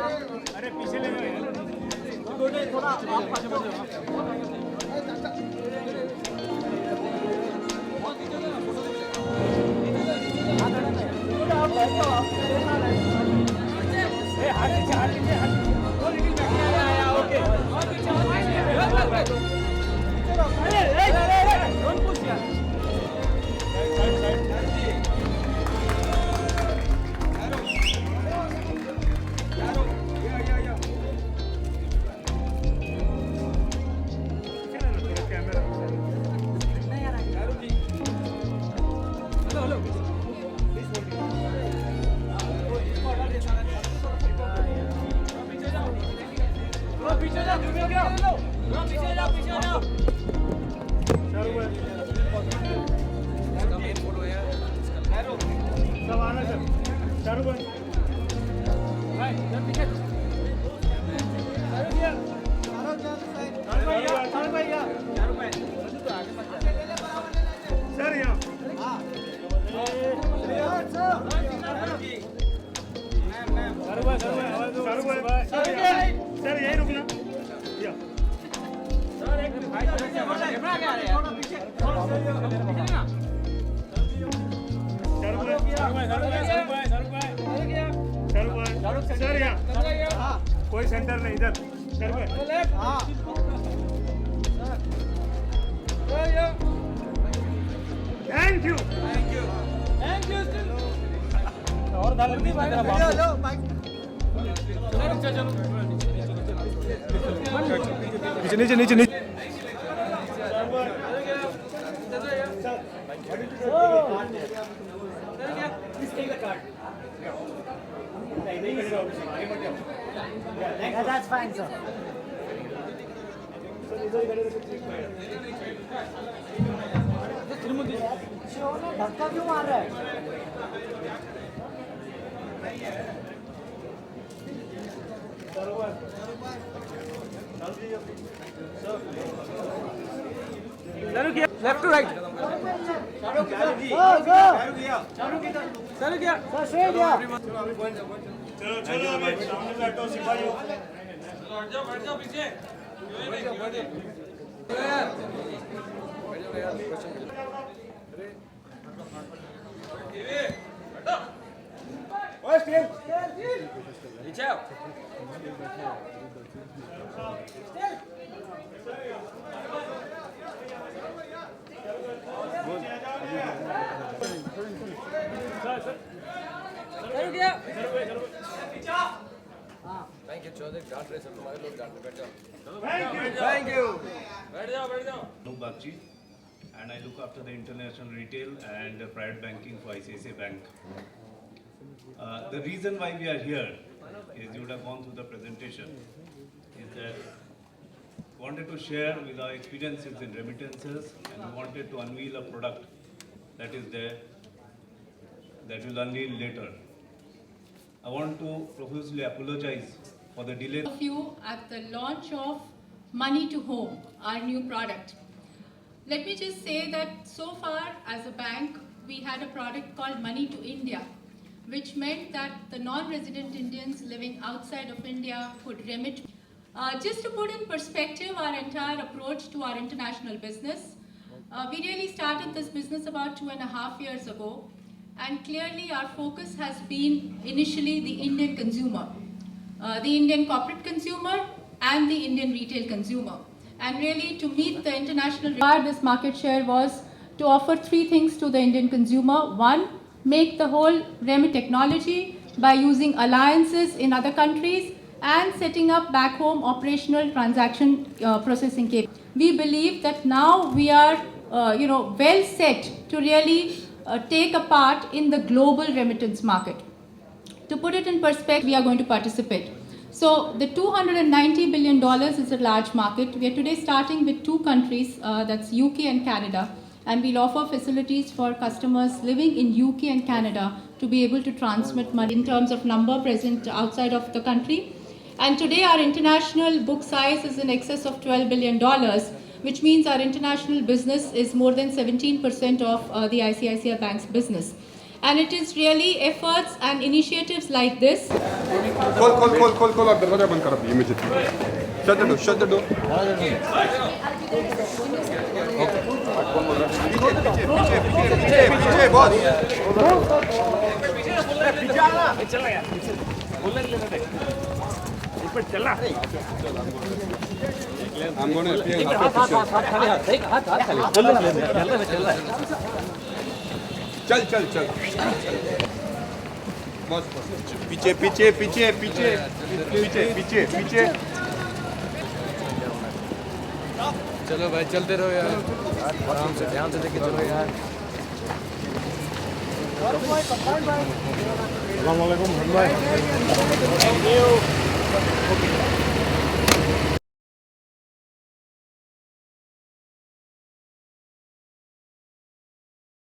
अरे पीछे ले जाओ यार। थोड़ा आप पास बढ़ जाओ। सर यही रुकना सर यहाँ कोई सेंटर नहीं इधर थैंक यू और नीचे नीचे नीचे That's fine, sir. धक्का क्यों मार रहा है? लेफ्ट टू राइट चलो चलो अभी सामने बैठो सिपाही बैठ जाओ पीछे Thank you. Look Bakshi, and I look after the international retail and private banking for ICICI Bank. The reason why we are here is you would have gone through the presentation. Is that we wanted to share with our experiences in remittances, and we wanted to unveil a product that is there that we'll unveil later. I want to profusely apologize for the delay. Of you at the launch of Money to Home, our new product. Let me just say that so far as a bank, we had a product called Money to India, which meant that the non-resident Indians living outside of India could remit. Just to put in perspective our entire approach to our international business, we really started this business about 2.5 years ago, and clearly our focus has been initially the Indian consumer, the Indian corporate consumer and the Indian retail consumer. And really to meet the international this market share was to offer 3 things to the Indian consumer. One, make the whole remit technology by using alliances in other countries and setting up back home operational transaction processing capability. We believe that now we are well set to really take a part in the global remittance market. To put it in perspective, we are going to participate. So the $290 billion is a large market. We are today starting with 2 countries, that's UK and Canada, and we'll offer facilities for customers living in UK and Canada to be able to transmit money in terms of number present outside of the country. And today our international book size is in excess of $12 billion, which means our international business is more than 17% of the ICICI Bank's business. And it is really efforts and initiatives like this. खोल आप दरवाजा बंद कर अभी immediately shut the door पीछे boss पीछे आना चला यार बोलने के लिए इस पे चला I'm going to appear हाथ खाली चल बस पीछे चलो भाई चलते रहो यार आराम से ध्यान से लेके चलो यार अस्सलाम वालेकुम भाई